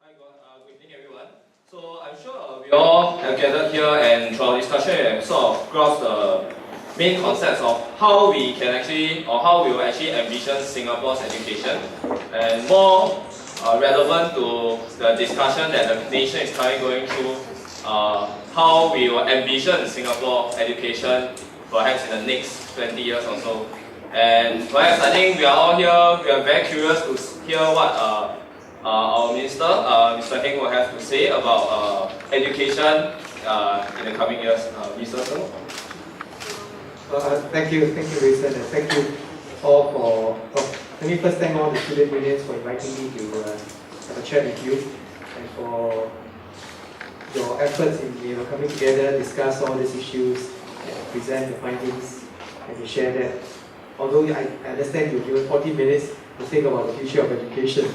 Good evening everyone. So I'm sure we all have gathered here and through our discussion we have sort of grasped the main concepts of how we can actually, or how we will actually envision Singapore's education, and more relevant to the discussion that the nation is currently going through, how we will envision Singapore education perhaps in the next 20 years or so. And perhaps I think we are all here, we are very curious to hear what our Minister, Mr. Heng, will have to say about education in the coming years. Mr. Heng? Thank you, Rayson, and thank you all for. Let me first thank all the student unions for inviting me to have a chat with you, and for your efforts in coming together, discuss all these issues, and present the findings, and to share that. Although I understand you're given 40 minutes to think about the future of education.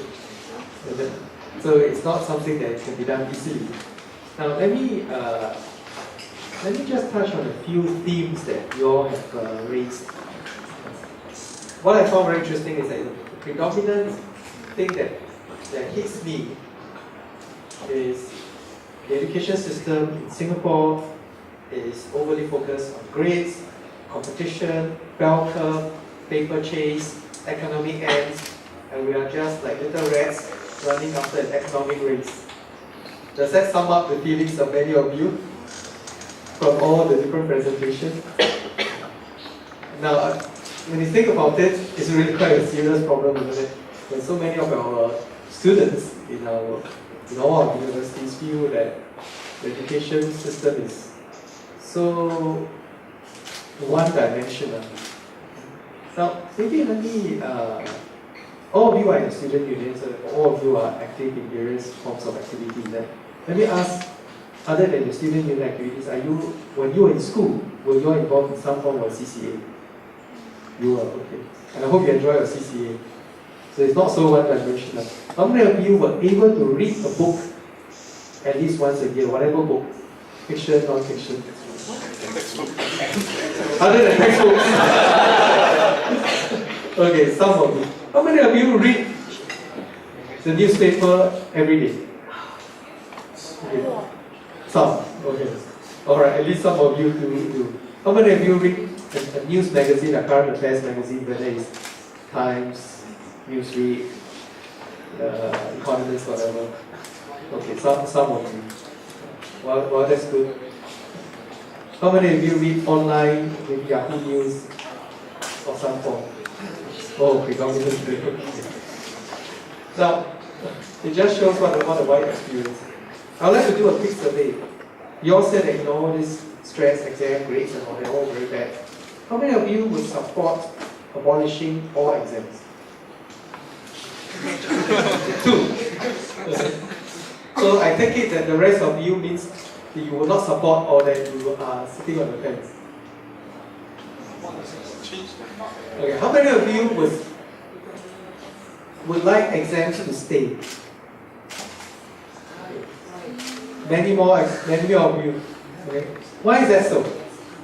So it's not something that can be done easily. Now let me just touch on a few themes that you all have raised. What I found very interesting is that the predominant thing that hits me is the education system in Singapore is overly focused on grades, competition, bell curve, paper chase, economic ends, and we are just like little rats running after an economic race. Does that sum up the feelings of many of you from all the different presentations? Now, when you think about it, it's really quite a serious problem, isn't it? When so many of our students in all our universities feel that the education system is so one-dimensional. Now, maybe let me all of you are in student unions, so all of you are active in various forms of activities. Let me ask, other than the student union activities, when you were in school, were you involved in some form of CCA? You were, okay. And I hope you enjoy your CCA. So it's not so one-dimensional. How many of you were able to read a book at least once a year, whatever book? Fiction, non-fiction? Other than textbooks? Okay, some of you. How many of you read the newspaper every day? Okay. Some. Okay. Alright, at least some of you do. How many of you read a news magazine, a current affairs magazine, whether it's Times, Newsweek, Economist, whatever? Okay, some of you. Well, that's good. How many of you read online, maybe Yahoo News or some form? Oh, predominantly. Now, it just shows what a wide experience. I would like to do a quick survey. You all said that all this stress, exam, grades, and all, they're all very bad. How many of you would support abolishing all exams? 2. So I take it that the rest of you means that you will not support, or that you are sitting on the fence. Okay, how many of you would like exams to stay? Many more of you. Okay. Why is that so?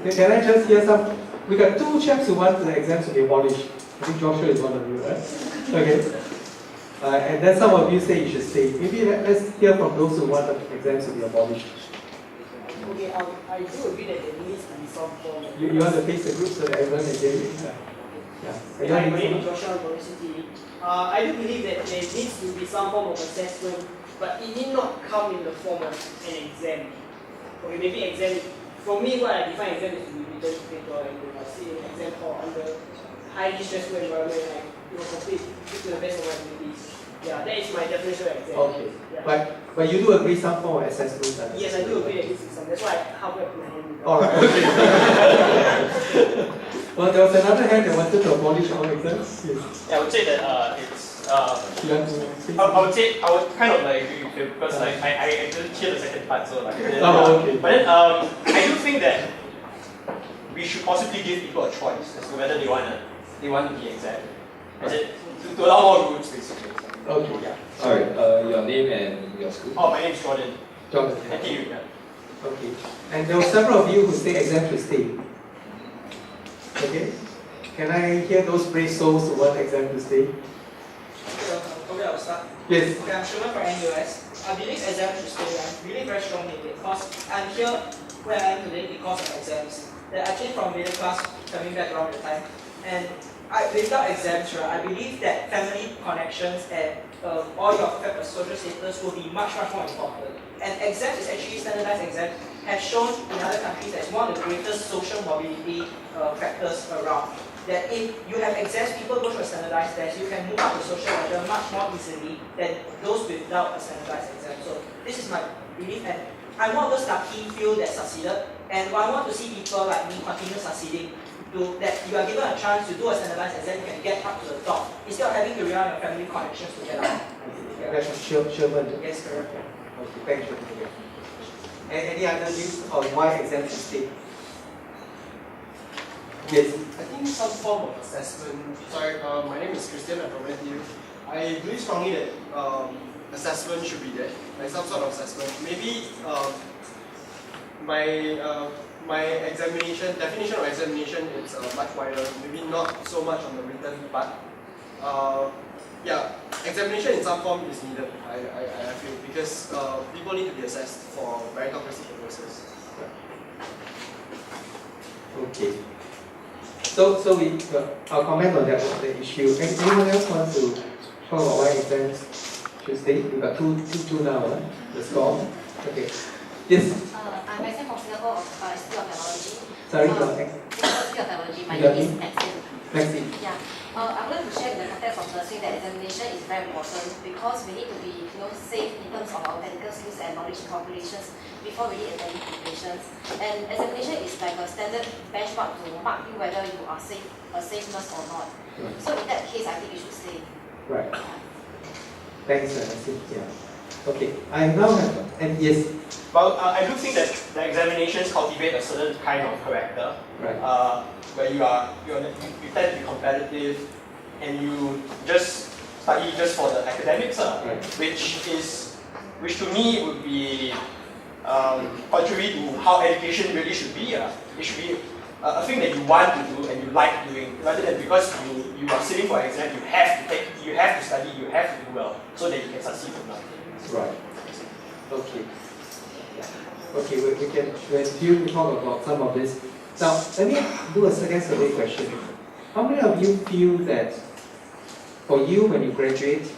Okay, can I just hear some? We got 2 chaps who want the exams to be abolished. I think Joshua is one of you, right? Okay. And then some of you say you should stay. Maybe let's hear from those who want the exams to be abolished. Okay, I do agree that there needs to be some form of... You want to face the group so that everyone can get it? Yeah, my name is Joshua University. I do believe that there needs to be some form of assessment, but it need not come in the form of an exam. Okay, maybe exam, for me what I define exam is to be written paper, and you see an exam hall under highly stressful environment, like complete to the best of my abilities. Yeah, that is my definition of exam. Okay, yeah. But you do agree some form of assessment? Yes, I do agree that this is some. That's why I halfway up my hand. Alright, okay. Well, there was another hand that wanted to abolish all exams. Yes. Yeah, I would say that it's. You want to say I would say I would kind of like agree with you because like I didn't hear the second part, so like. Okay. But then I do think that we should possibly give people a choice as to whether they want the exam. As in, to allow more routes basically. Okay. Yeah. Sorry, your name and your school? Oh, my name is Jordan. Jordan. NTUSU. Yeah. Okay. And there were several of you who say exams should stay. Okay. Can I hear those brave souls who want exam to stay? Probably I'll start. Yes. Okay, I'm Shuma from NUS. I believe exams should stay. I'm really very strongly in it because I'm here where I am today because of exams. They're actually from middle class coming back around the time. And without exams, right, I believe that family connections and all your social status will be much more important. And exams is actually standardized exams have shown in other countries that it's one of the greatest social mobility factors around. That if you have exams, people go through a standardized test, you can move up the social ladder much more easily than those without a standardized exam. So this is my belief, and I'm one of those lucky few that succeeded, and I want to see people like me continue succeeding. That you are given a chance to do a standardized exam, you can get up to the top instead of having to rely on your family connections to get up. Sherman. Yes, correct. Okay, thanks for that. Any other views on why exams should stay? Yes. I think some form of assessment. Sorry, my name is Christian. I'm from NTU. I believe strongly that assessment should be there, like some sort of assessment. Maybe my examination definition of examination is much wider. Maybe not so much on the written part. Yeah, examination in some form is needed. I feel because people need to be assessed for meritocracy purposes. Okay. So I'll comment on that the issue. Anyone else want to talk about why exams should stay? We got two now. The score. Okay. Yes. I'm actually from Singapore Institute of Technology. Sorry. Singapore Institute of Technology. My name is Maxine. Maxine. Yeah. I would like to share in the context of nursing that examination is very important because we need to be safe in terms of our technical skills and knowledge calculations before really attending to patients. And examination is like a standard benchmark to mark you whether you are a safe nurse or not. Right. So in that case, I think you should stay. Right. Thanks, Maxine. Yeah. Okay. I now have and yes. Well, I do think that the examinations cultivate a certain kind of character, Right. Where you tend to be competitive, and you just study just for the academics, Right. which to me would be contrary to how education really should be. It should be a thing that you want to do and you like doing, rather than because you are sitting for an exam, you have to study, you have to do well, so that you can succeed from now. Right. Okay. Okay, when you talk about some of this. Now, let me do a second survey question. How many of you feel that for you, when you graduate,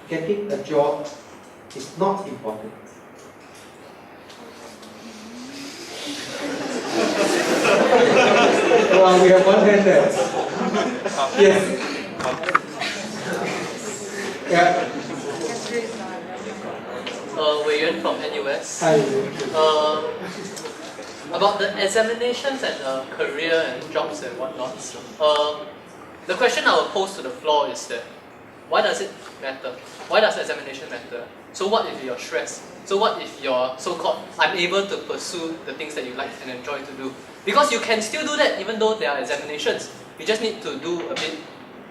getting a job is not important? Well, we have one hand there. Yes. Yeah. Wei Yuan from NUS. Hi. About the examinations and career and jobs and whatnot. The question I will pose to the floor is that why does it matter? Why does examination matter? So what if you're stressed? So what if you're so-called unable to pursue the things that you like and enjoy to do? Because you can still do that even though there are examinations. You just need to do a bit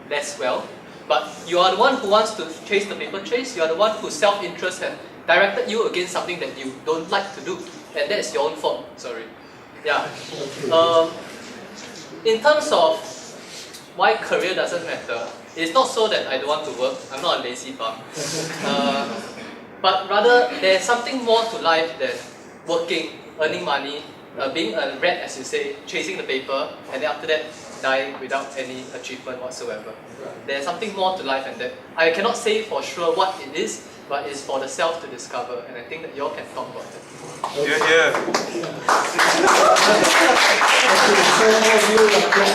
less well. But you are the one who wants to chase the paper chase. You are the one whose self-interest has directed you against something that you don't like to do. And that is your own fault. Sorry. Yeah. In terms of why career doesn't matter, it's not so that I don't want to work. I'm not a lazy bum. But rather, there's something more to life than working, earning money, being a rat, as you say, chasing the paper, and then after that, dying without any achievement whatsoever. There's something more to life than that. I cannot say for sure what it is, but it's for the self to discover, and I think that you all can talk about it. Yeah.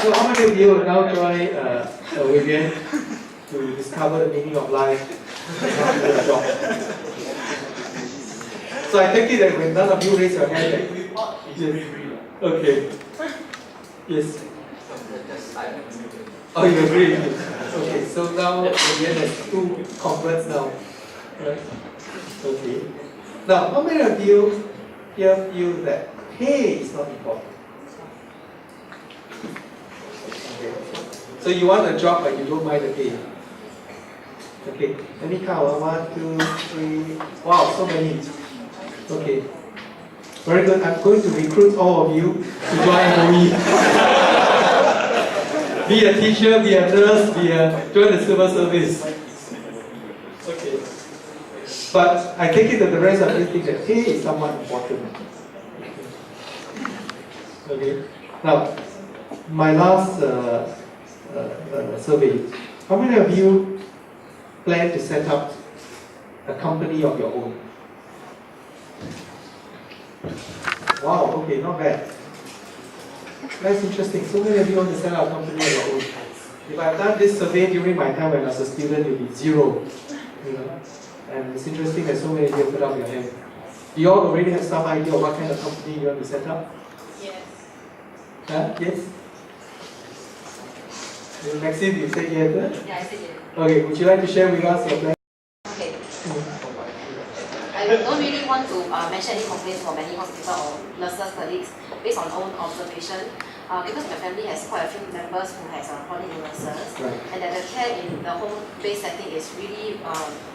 So how many of you will now join Vivian to discover the meaning of life and how to do a job? So I take it that when none of you raise your hand, yes. Okay. Yes. Oh, you agree? Okay, so now Vivian has two converts now. Right? Okay. Now, how many of you here feel that pay is not important? Okay. So you want a job but you don't mind the pay. Okay. Let me count. 1, 2, 3. Wow, so many. Okay. Very good. I'm going to recruit all of you to join MOE. Be a teacher, be a nurse, join the civil service. Okay. But I take it that the rest of you think that pay is somewhat important. Okay. Now, my last survey. How many of you plan to set up a company of your own? Wow, okay, not bad. That's interesting. So many of you want to set up a company of your own. If I've done this survey during my time when I was a student, it would be 0. You know? And it's interesting that so many of you put up your hand. Do you all already have some idea of what kind of company you want to set up? Yes. Yes? Maxine, you say yes? Yeah, I said yes. Okay, would you like to share with us your plan? Okay. I don't really want to mention any complaints from any hospital or nurses colleagues based on own observation, because my family has quite a few members who has chronic illnesses, Right. and that the care in the home-based setting is really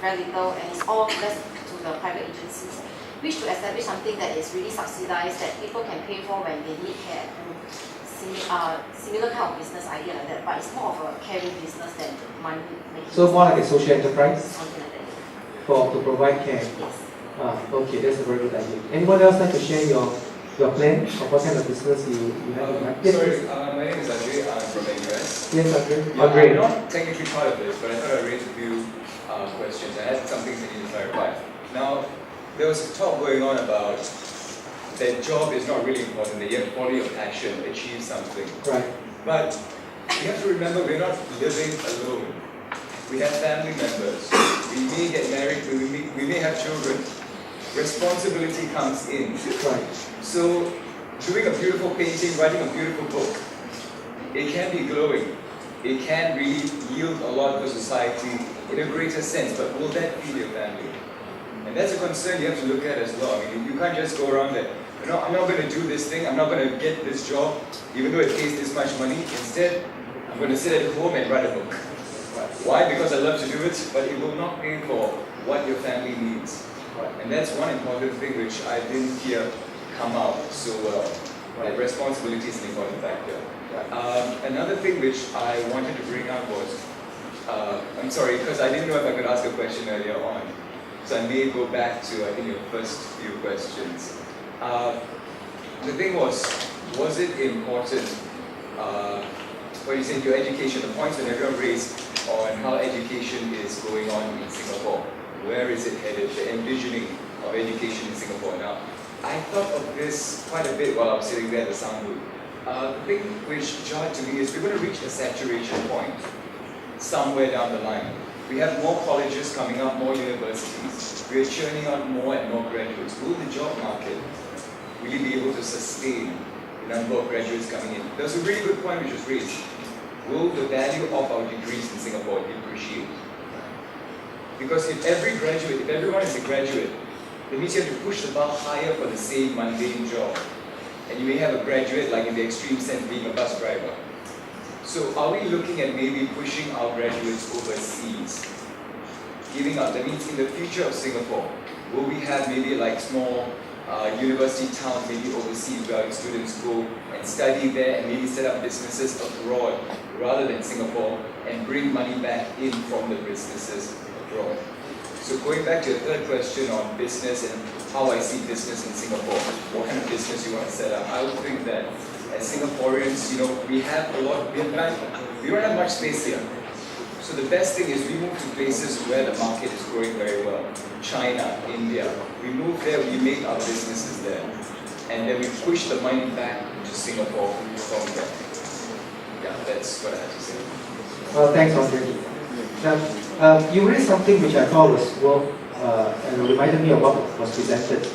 very little, and it's all left to the private agencies. Wish to establish something that is really subsidized, that people can pay for when they need care. Similar kind of business idea like that, but it's more of a caring business than money making. So more like a social enterprise Something like that. to provide care. Yes. Okay, that's a very good idea. Anyone else like to share your plan of what kind of business you have in mind? Yes, Sorry, please. my name is Andre. I'm from the US. Yes, Andre. Yeah, Andre. I'm not technically part of this, but I thought I'd raise a few questions. I had some things I need to clarify. Now, there was talk going on about that job is not really important, that you have quality of action, achieve something. Right. But you have to remember, we're not living alone. We have family members. We may get married, we may have children. Responsibility comes in. Right. So, doing a beautiful painting, writing a beautiful book, it can be glowing. It can really yield a lot for society in a greater sense, but will that feed your family? And that's a concern you have to look at as well. I mean, you can't just go around that, you know, I'm not going to do this thing, I'm not going to get this job, even though it pays this much money. Instead, I'm going to sit at home and write a book. Why? Because I love to do it, but it will not pay for what your family needs. And that's one important thing which I didn't hear come out so well. That responsibility is an important factor. Another thing which I wanted to bring up was, I'm sorry, because I didn't know if I could ask a question earlier on. So I may go back to, I think, your first few questions. The thing was it important, what you said, your education, the points that everyone raised on how education is going on in Singapore. Where is it headed? The envisioning of education in Singapore. Now, I thought of this quite a bit while I was sitting there at the sound booth. The thing which jarred to me is we're going to reach a saturation point somewhere down the line. We have more colleges coming up, more universities. We're churning out more and more graduates. Will the job market really be able to sustain the number of graduates coming in? There's a really good point which was raised. Will the value of our degrees in Singapore depreciate? Because if everyone is a graduate, that means you have to push the bar higher for the same mundane job. And you may have a graduate, like in the extreme sense, being a bus driver. So are we looking at maybe pushing our graduates overseas? Giving up, that means in the future of Singapore, will we have maybe like small university towns, maybe overseas, where our students go and study there and maybe set up businesses abroad rather than Singapore and bring money back in from the businesses abroad? So going back to your third question on business and how I see business in Singapore, what kind of business you want to set up, I would think that as Singaporeans, you know, we don't have much space here. So the best thing is we move to places where the market is growing very well. China, India. We move there, we make our businesses there. And then we push the money back to Singapore from there. Yeah, that's what I have to say. Well, thanks, Andre. Now, you raised something which I thought was worth, and reminded me of what was presented.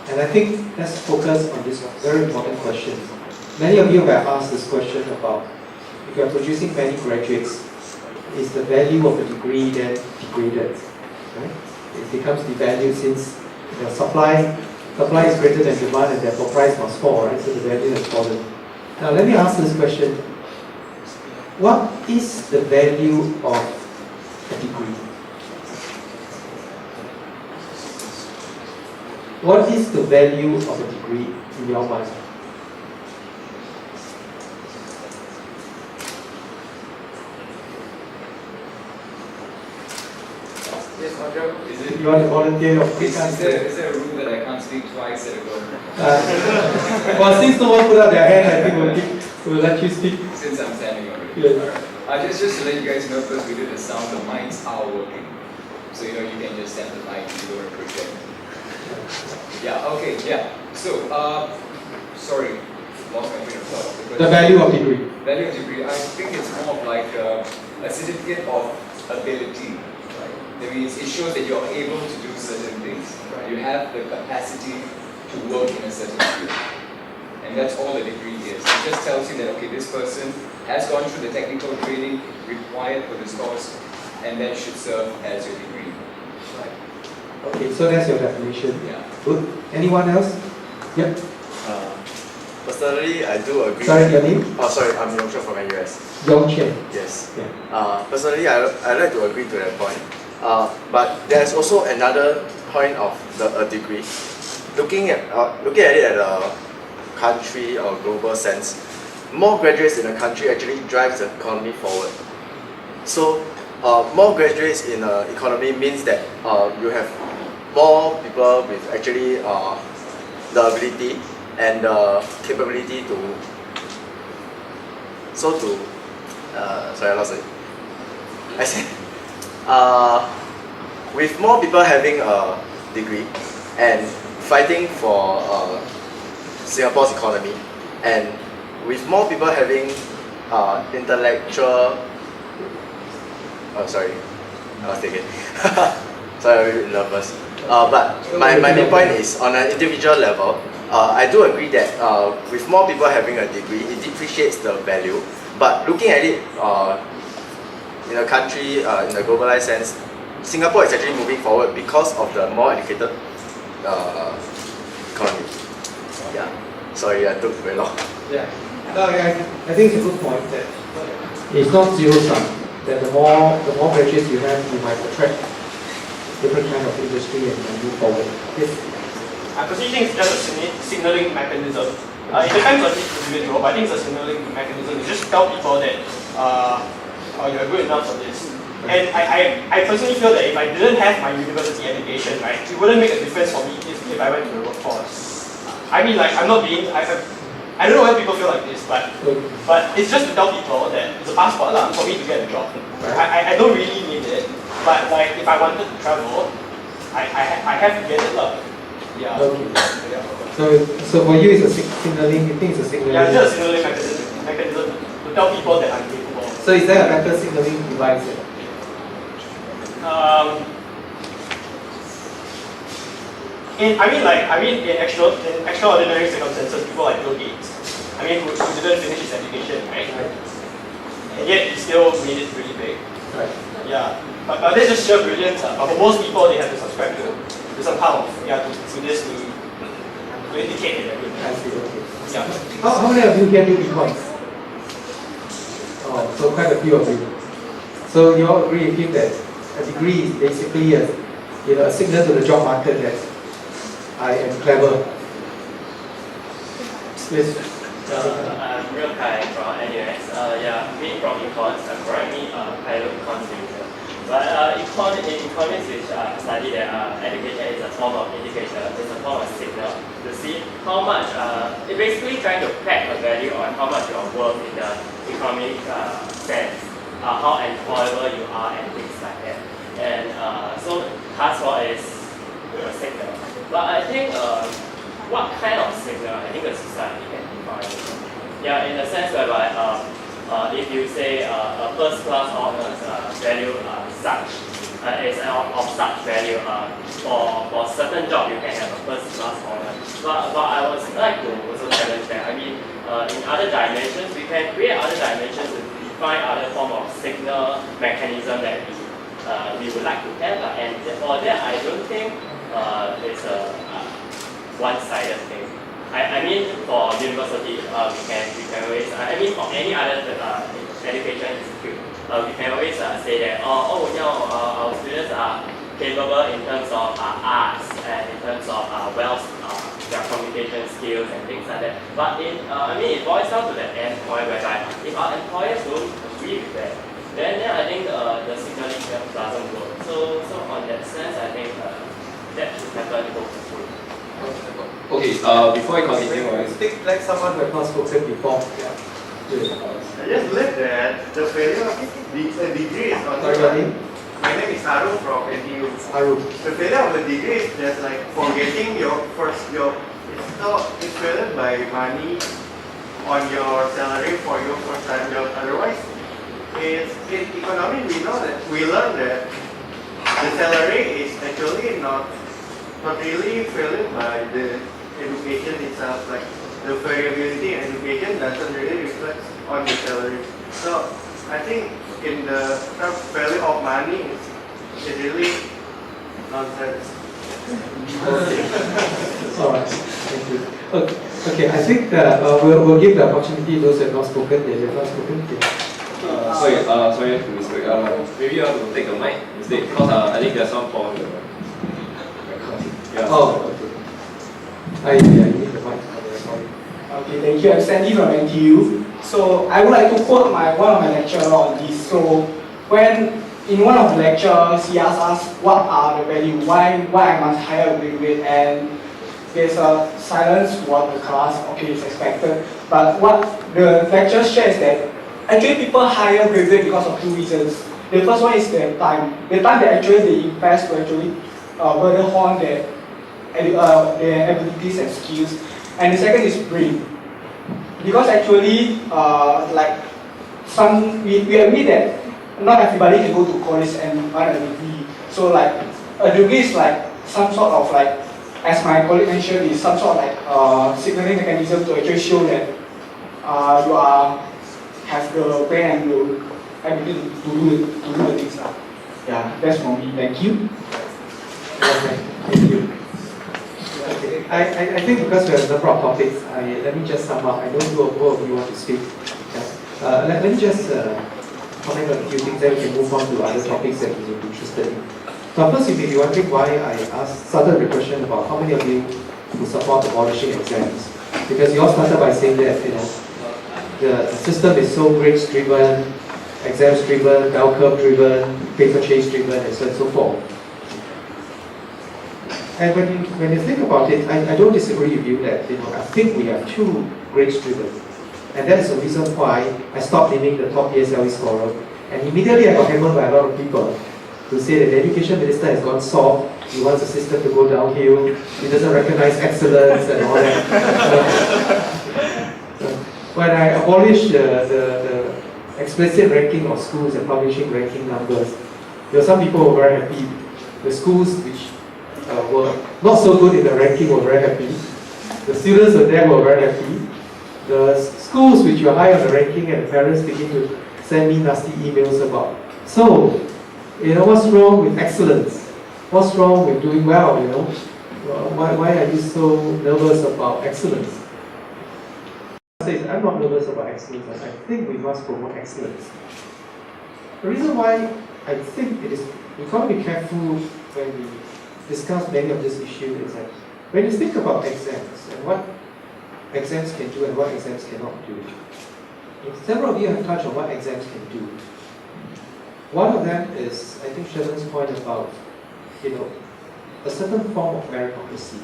And I think let's focus on this very important question. Many of you have asked this question about, if you are producing many graduates, is the value of the degree then degraded? Right? It becomes devalued since the supply is greater than demand and therefore price must fall, right? So the value has fallen. Now let me ask this question. What is the value of a degree? What is the value of a degree in your mind? Yes, Audra, is it? You want to volunteer or quick Is answer? there a rule that I can't speak twice at a go? Well, since no one put up their hand, I think we'll let you speak. Since I'm standing already. Yes. Alright. Just to let you guys know, first we did the sound, the mics are working. So you can just stand the mic if you don't want to project. Yeah, okay, yeah. So, sorry, lost my train of thought. The value of degree. Value of degree, I think it's more of like a certificate of ability. Right? That means it shows that you're able to do certain things. Right. You have the capacity to work in a certain field. And that's all the degree is. It just tells you that, okay, this person has gone through the technical training required for this course, and that should serve as your degree. Right. Okay, so that's your definition. Yeah. Good. Anyone else? Yep. Personally, I do agree. Sorry, your name? Oh, sorry, I'm Yong from NUS. Yong Chen. Yes. Yeah. Personally, I like to agree to that point. But there's also another point of a degree. Looking at it at a country or global sense, more graduates in a country actually drives the economy forward. So, more graduates in an economy means that you have more people with actually the ability and the capability to sorry, I lost it. I said with more people having a degree and fighting for Singapore's economy, and with more people having intellectual sorry, I was thinking sorry, I'm a bit nervous. But my main point is on an individual level, I do agree that with more people having a degree, it depreciates the value. But looking at it in a country, in a globalized sense, Singapore is actually moving forward because of the more educated economy. Yeah. Sorry, I took very long. Yeah. No, I think it's a good point that it's not zero sum. That the more graduates you have, you might attract different kind of industry and move forward. Yes. I personally think it's just a signaling mechanism. It depends on each individual, but I think it's a signaling mechanism. You just tell people that you're good enough for this. And I personally feel that if I didn't have my university education, right, it wouldn't make a difference for me if I went to the workforce. I mean, like, I'm not being, I don't know why people feel like this, but it's just to tell people that it's a passport for me to get a job. I don't really need it, but like if I wanted to travel, I have to get it. Yeah. Okay. So for you, it's a signaling. You think it's a signaling? Yeah, it's just a signaling mechanism to tell people that I'm capable. So is there a better signaling device? In extraordinary circumstances, people like Bill Gates, who didn't finish his education, right? And yet he still made it really big. Right. Yeah. But that's just sheer brilliance. But for most people, they have to subscribe to some kind of to this to indicate that they're good. I see. Okay. Yeah. How many of you can do econs? Oh, so quite a few of you. So you all agree with him that a degree is basically a signal to the job market that I am clever. Yes. I'm Real Kai from NUS. Me from econs. I'm currently a pilot econs user. But in economics, which study that education is a form of indicator, it's a form of signal to see how much. It's basically trying to peg a value on how much you're worth in the economic sense, how employable you are, and things like that. And so passport is a signal. But I think what kind of signal I think the society can define. Yeah, in the sense whereby if you say a first class honors value such is of such value for certain job you can have a first class honor. But I would like to also challenge that. In other dimensions we can create other dimensions to define other form of signal mechanism that we would like to have, and for that I don't think it's a one-sided thing. For university, we can always, for any other education institute, we can always say that, our students are capable in terms of arts and in terms of their communication skills and things like that. But it boils down to that end point whereby if our employers don't agree with that, then I think the signaling doesn't work. So on that meritocracy. Okay, before I continue, Like someone who has not spoken before. I just believe that the failure of a degree is only. Sorry, your name? My name is Haru from NTU. Haru. The failure of a degree is just like forgetting your first job. It's failure by money on your salary for your first time job. Otherwise, in economy we learn that the salary is actually not really failure by the education itself. Like the variability in education doesn't really reflect on the salary. So I think in the term value of money is really nonsense. Alright, thank you. Okay, I think we'll give the opportunity to those who have not spoken. They have not spoken. sorry to speak. Maybe you have to take the mic instead because I think there's some problem with the recording. Yeah. Oh, okay. You need the mic for the recording. Okay, thank you. I'm Sandy from NTU. So I would like to quote one of my lecturers on this. So when in one of the lectures, he asked us what are the value, why I must hire a graduate, and there's a silence throughout the class. Okay, it's expected. But what the lecturer shares that actually people hire graduate because of two reasons. The first one is their time. The time that actually they invest to actually further hone their abilities and skills. And the second is brain. Because actually, we agree that not everybody can go to college and earn a degree. So like a degree is like some sort of like, as my colleague mentioned, is some sort of like signaling mechanism to actually show that you have the brain and the ability to do the things. Yeah, that's for me. Thank you. Okay, thank you. Okay, I think because we have a number of topics, let me just sum up. I know both of you want to speak. Yeah. Let me just comment on a few things, then we can move on to other topics that you may be interested in. So first, you may be wondering why I started the question about how many of you who support abolishing exams. Because you all started by saying that the system is so grades driven, exams driven, bell curve driven, paper chase driven, and so on and so forth. And when you think about it, I don't disagree with you that I think we have two grades driven. And that is the reason why I stopped naming the top PSLE scorer. And immediately I got hammered by a lot of people who say that the education minister has gone soft, he wants the system to go downhill, he doesn't recognize excellence and all that. When I abolished the explicit ranking of schools and publishing ranking numbers, there were some people who were very happy. The schools which were not so good in the ranking were very happy. The students were there were very happy. The schools which were high on the ranking and the parents begin to send me nasty emails about, so, what's wrong with excellence? What's wrong with doing well, Why are you so nervous about excellence? I'm not nervous about excellence, I think we must promote excellence. The reason why I think we can't be careful when we discuss many of this issue is that when you think about exams and what exams can do and what exams cannot do, several of you have touched on what exams can do. One of them is, I think, Sherman's point about, a certain form of meritocracy.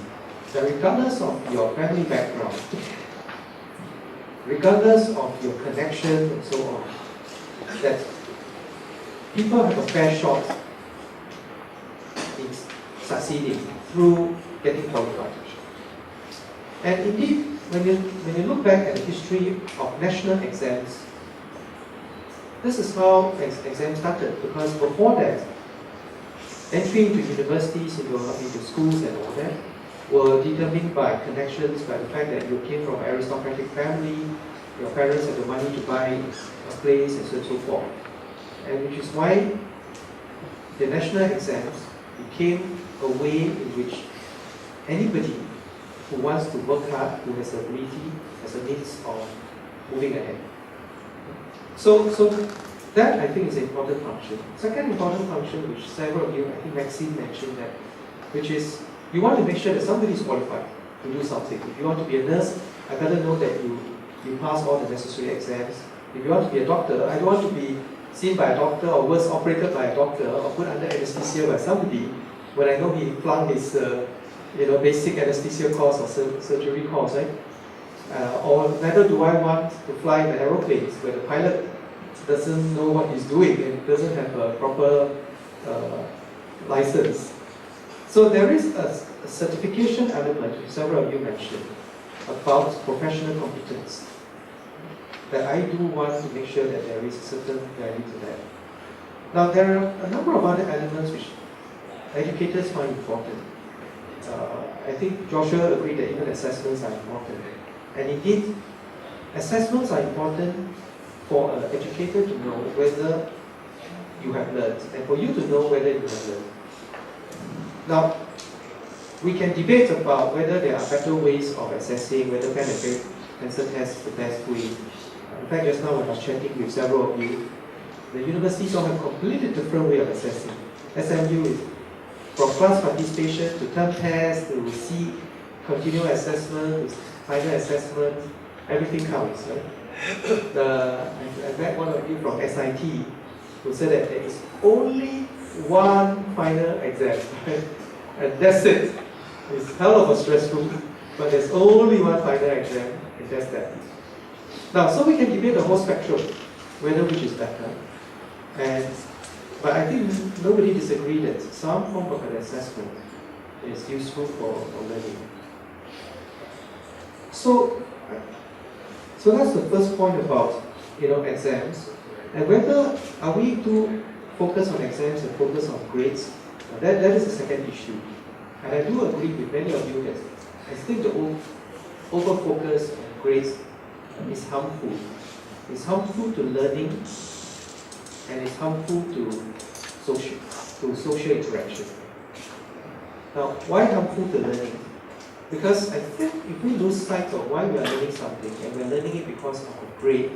That regardless of your family background, regardless of your connection and so on, that people have a fair shot in succeeding through getting qualified. And indeed, when you look back at the history of national exams, this is how exams started, because before that, entry into universities, into schools and all that, were determined by connections, by the fact that you came from an aristocratic family, your parents had the money to buy a place, and so on and so forth. And which is why the national exams became a way in which anybody who wants to work hard, who has the ability, has a means of moving ahead. So that I think is an important function. Second important function, which several of you, I think Maxine mentioned that, which is you want to make sure that somebody is qualified to do something. If you want to be a nurse, I better know that you pass all the necessary exams. If you want to be a doctor, I don't want to be seen by a doctor or worse, operated by a doctor or put under anesthesia by somebody when I know he flunked his basic anesthesia course or surgery course, right? Or neither do I want to fly in the aeroplanes where the pilot doesn't know what he's doing and doesn't have a proper license. So there is a certification element, which several of you mentioned, about professional competence, that I do want to make sure that there is a certain value to that. Now there are a number of other elements which educators find important. I think Joshua agreed that even assessments are important. And indeed, assessments are important for an educator to know whether you have learned, and for you to know whether you have learned. Now, we can debate about whether there are better ways of assessing, whether pen and pencil test is the best way. In fact, just now when I was chatting with several of you, the universities all have a completely different way of assessing. SMU is from class participation to term test to C, continual assessment, to final assessment, everything counts, right? I met one of you from SIT who said that there is only one final exam, right? And that's it. It's hell of a stressful, but there's only one final exam, and that's that. Now, so we can debate the whole spectrum, whether which is better. But I think nobody disagrees that some form of an assessment is useful for learning. So that's the first point about exams, and whether are we to focus on exams and focus on grades. That is the second issue, and I do agree with many of you that I think the over focus on grades is harmful. It's harmful to learning, and it's harmful to social interaction. Now, why harmful to learning? Because I think if we lose sight of why we are learning something, and we are learning it because of a grade,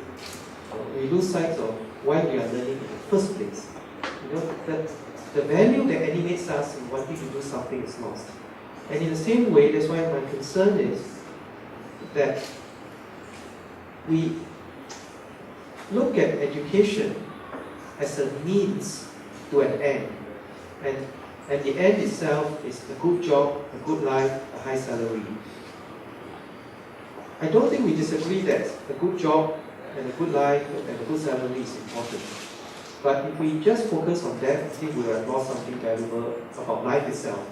we lose sight of why we are learning in the first place. The value that animates us in wanting to do something is lost. And in the same way, that's why my concern is that we look at education as a means to an end. And the end itself is a good job, a good life, a high salary. I don't think we disagree that a good job and a good life and a good salary is important. But if we just focus on that, I think we have lost something valuable about life itself.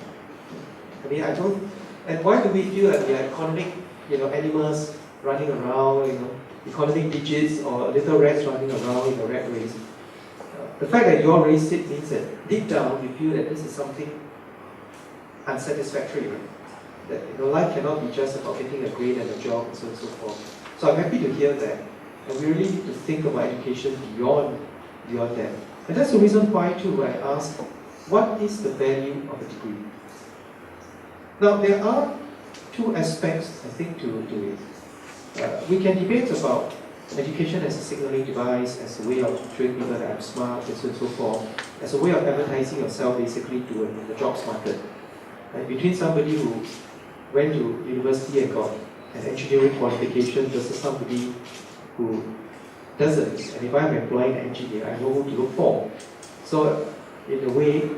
I mean, and why do we feel that we are economic, animals running around, economic digits or little rats running around in a rat race? The fact that you're raised it means that deep down you feel that this is something unsatisfactory, right? That life cannot be just about getting a grade and a job and so on and so forth. So I'm happy to hear that. And we really need to think about education beyond that. And that's the reason why too I asked, what is the value of a degree? Now there are two aspects I think to it. We can debate about education as a signaling device, as a way of showing people that I'm smart, and so on and so forth, as a way of advertising yourself basically to the jobs market. Right? Between somebody who went to university and got an engineering qualification versus somebody who doesn't. And if I'm employing an engineer, I know who to look for. So in a way,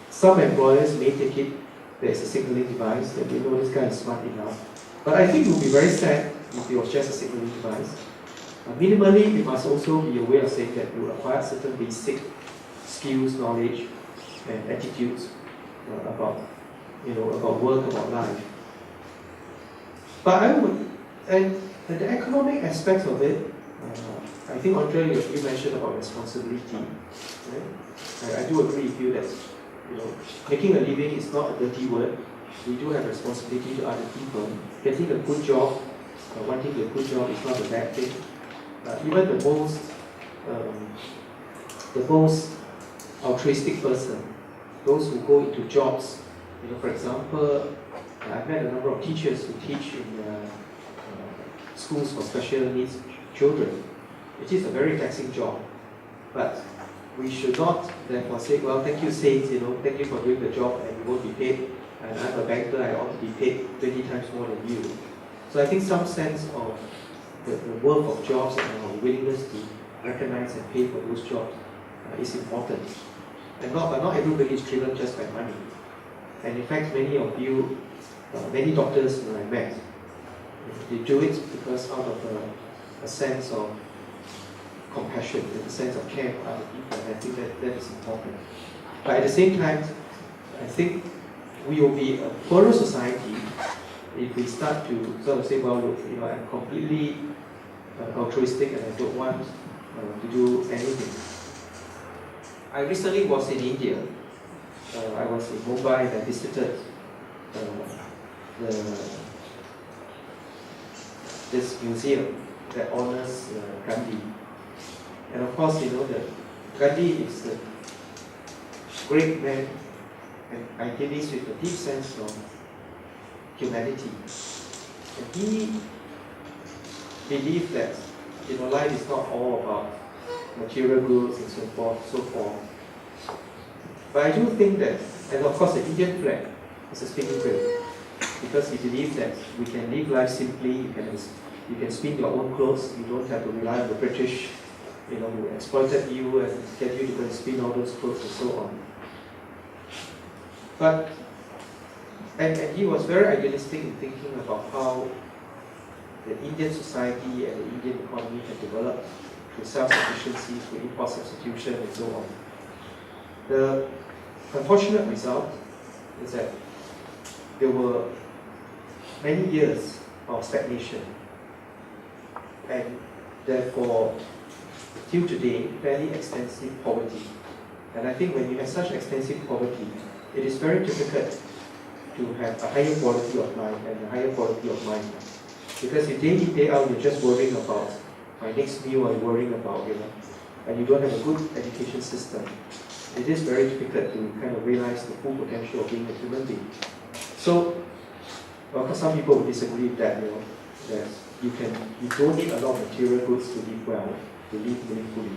some employers may take it as a signaling device, that they know this guy is smart enough. But I think it would be very sad if it was just a signaling device. Minimally, it must also be a way of saying that you acquire certain basic skills, knowledge, and attitudes about work, about life. But and the economic aspects of it, I think Andre, you mentioned about responsibility. Right? I do agree with you that making a living is not a dirty word. We do have responsibility to other people. Getting a good job, wanting a good job is not a bad thing. Even the most altruistic person, those who go into jobs, for example, I've met a number of teachers who teach in schools for special needs children. It is a very taxing job, but we should not therefore say, well, thank you, saints, thank you for doing the job and you won't be paid, and I'm a banker, I ought to be paid 20 times more than you. So I think some sense of the worth of jobs and our willingness to recognize and pay for those jobs is important. And not everybody is driven just by money. And in fact, many of you, many doctors I met, they do it because out of a sense of compassion, a sense of care for other people, and I think that is important. But at the same time, I think we will be a poorer society if we start to sort of say, well, look, I'm completely altruistic and I don't want to do anything. I recently was in India. I was in Mumbai and I visited this museum that honors Gandhi. And of course, that Gandhi is a great man and idealist with a deep sense of humanity. And he believed that life is not all about material goods and so forth. But I do think that, and of course the Indian flag is a speaking wheel, because he believed that we can live life simply, you can spin your own clothes, you don't have to rely on the British, who exploited you and get you to go and spin all those clothes and so on. But, and he was very idealistic in thinking about how the Indian society and the Indian economy can develop through self-sufficiency, through import substitution and so on. The unfortunate result is that there were many years of stagnation and therefore till today fairly extensive poverty. And I think when you have such extensive poverty, it is very difficult to have a higher quality of life and a higher quality of mind. Because if day in, day out, you're just worrying about my next meal, or you're worrying about, and you don't have a good education system, it is very difficult to kind of realize the full potential of being a human being. So, of course, some people will disagree with that, that you don't need a lot of material goods to live well, to live meaningfully.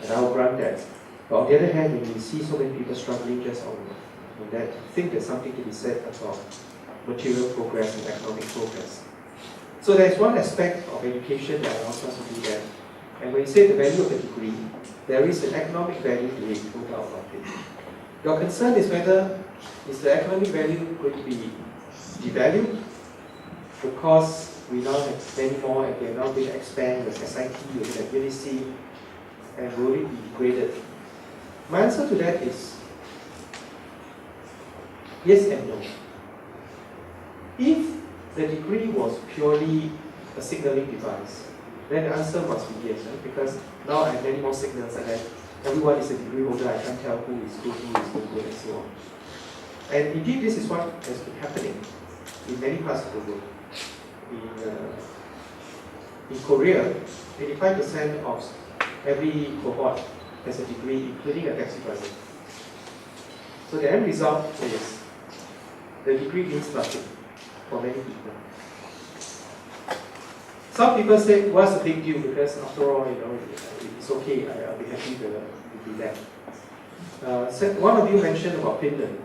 And I'll grant that. But on the other hand, when you see so many people struggling just on that, I think there's something to be said about material progress and economic progress. So there's one aspect of education that allows us to do that. And when you say the value of a degree, there is an economic value to it, no doubt about it. Your concern is whether is the economic value going to be devalued because we now have many more and we are now going to expand the SIT, with the UNIC, and will it be degraded? My answer to that is yes and no. If the degree was purely a signaling device, then the answer must be yes, right? Because now I have many more signals and then everyone is a degree holder, I can't tell who is good, who is not good, and so on. And indeed, this is what has been happening in many parts of the world. In Korea, 85% of every cohort has a degree, including a taxi driver. So the end result is the degree means nothing for many people. Some people say, what's the big deal? Because after all, it's okay, I'll be happy to be that. One of you mentioned about Finland,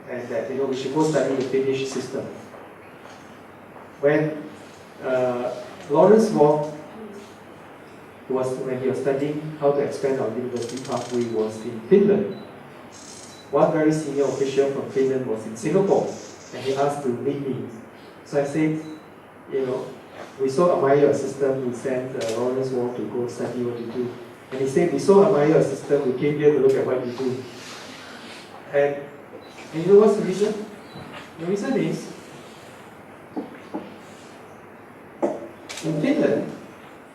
and that we should go study the Finnish system. When Lawrence Wong, when he was studying how to expand our university pathway, was in Finland. One very senior official from Finland was in Singapore, and he asked to meet me. So I said, we so admire your system, we sent Lawrence Wong to go study what you do. And he said, we so admire your system, we came here to look at what you do. And you know what's the reason? The reason is, in Finland,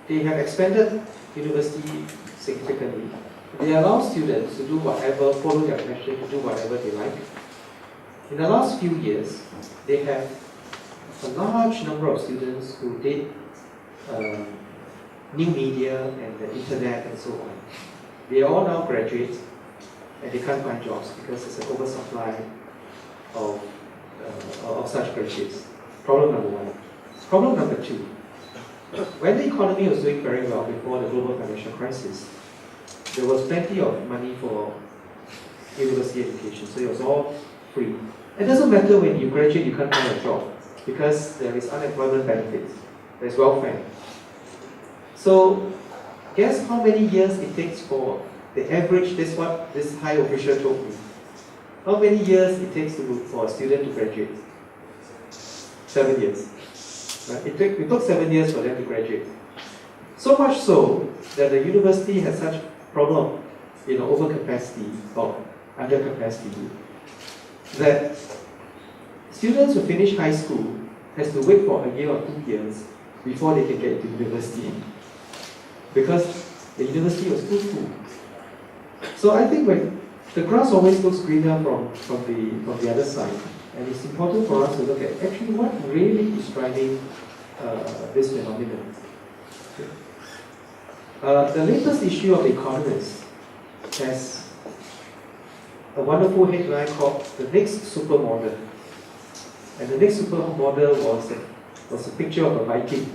they have expanded university significantly. They allow students to do whatever, follow their passion, to do whatever they like. In the last few years, they have a large number of students who did new media and the internet and so on. They are all now graduates and they can't find jobs because there's an oversupply of such graduates. Problem number one. Problem number two. When the economy was doing very well before the global financial crisis, there was plenty of money for university education, so it was all free. It doesn't matter when you graduate, you can't find a job because there is unemployment benefits, there's welfare. So, guess how many years it takes for the average, this is what this high official told me. How many years it takes for a student to graduate? 7 years. Right? It took 7 years for them to graduate. So much so that the university has such problem, overcapacity or undercapacity, that students who finish high school has to wait for a year or 2 years before they can get to university, because the university was too full. So I think when the grass always looks greener from the other side, and it's important for us to look at actually what really is driving this phenomenon. The latest issue of The Economist has a wonderful headline called "The Next Supermodel," and the next supermodel was a picture of a Viking,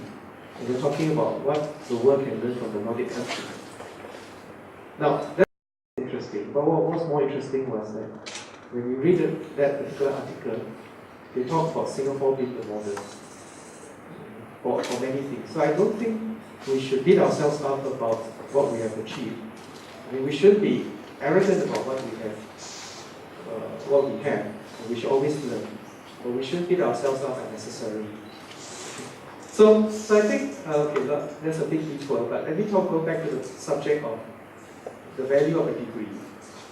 and they're talking about what the world can learn from the Nordic countries. Now, that's interesting, but what was more interesting was that when you read that particular article, they talk about Singapore being the model for many things. So I don't think we should beat ourselves up about what we have achieved. I mean, we should be arrogant about what we have, and we should always learn. But we shouldn't beat ourselves up unnecessarily. So I think, that's a big detour, but let me go back to the subject of the value of a degree.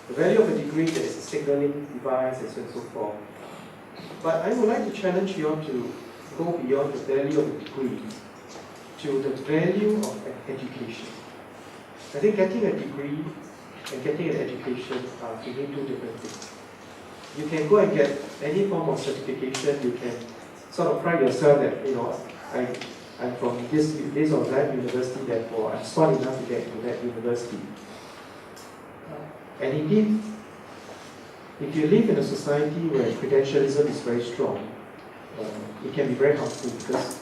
The value of a degree, that is a signaling device, and so on and so forth. But I would like to challenge you all to go beyond the value of a degree to the value of education. I think getting a degree and getting an education are to me two different things. You can go and get any form of certification. You can sort of pride yourself that, I'm from this or that university, therefore I'm smart enough to get into that university. And indeed, if you live in a society where credentialism is very strong, it can be very helpful because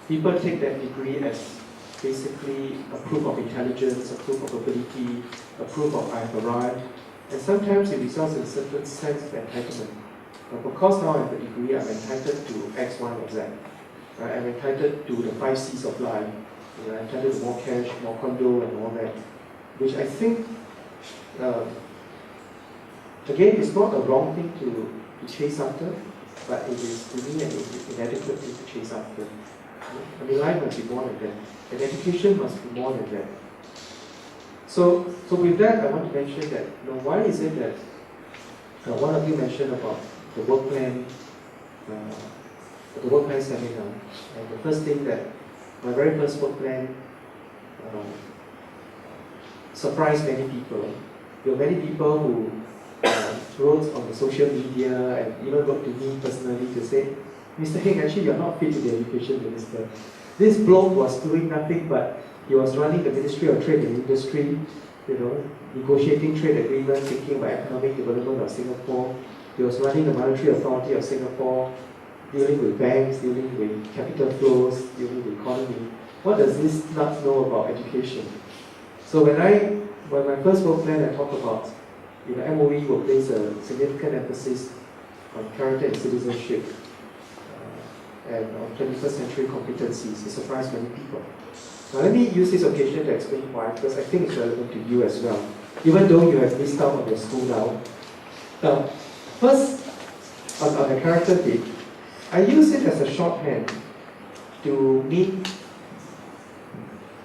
people take that degree as basically a proof of intelligence, a proof of ability, a proof of I've arrived, and sometimes it results in a certain sense of entitlement. Because now I have a degree, I'm entitled to X, Y, or Z. Right? I'm entitled to the 5 C's of life. I'm entitled to more cash, more condo, and all that, which I think, again, it's not a wrong thing to chase after, but it is, to me, an inadequate thing to chase after. I mean, life must be more than that, and education must be more than that. So with that, I want to mention that, why is it that one of you mentioned about the work plan seminar, and the first thing that my very first work plan surprised many people. There were many people who wrote on the social media and even wrote to me personally to say, Mr. Heng, actually you're not fit to be the education minister. This bloke was doing nothing but he was running the Ministry of Trade and Industry, negotiating trade agreements, thinking about economic development of Singapore. He was running the Monetary Authority of Singapore, dealing with banks, dealing with capital flows, dealing with the economy. What does this not know about education? So when my first work plan, I talk about, MOE will place a significant emphasis on character and citizenship and on 21st century competencies. It surprised many people. Now let me use this occasion to explain why, because I think it's relevant to you as well, even though you have missed out on your school now. Now, first, on the character bit, I use it as a shorthand to mean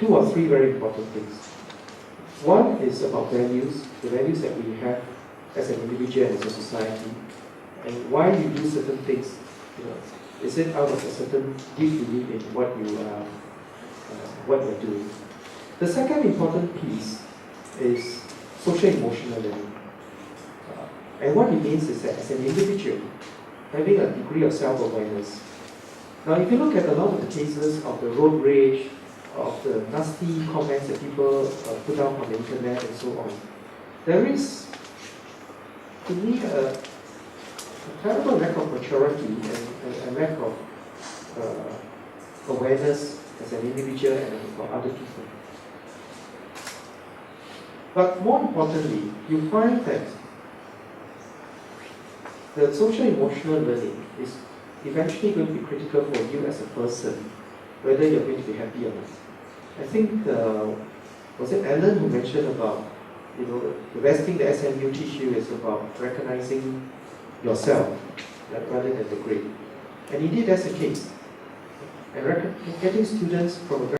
2 or 3 very important things. One is about values, the values that we have as an individual and as a society, and why you do certain things. Is it out of a certain deep belief in what you're doing? The second important piece is social emotional learning. And what it means is that as an individual, having a degree of self-awareness. Now, if you look at a lot of the cases of the road rage, of the nasty comments that people put out on the internet and so on, there is, to me, a terrible lack of maturity and a lack of awareness as an individual and for other people. But more importantly, you find that the social emotional learning is eventually going to be critical for you as a person, whether you're going to be happy or not. I think, was it Alan who mentioned about the best thing the SMU teach you is about recognizing yourself rather than the grade. And indeed, that's the case. And getting students from a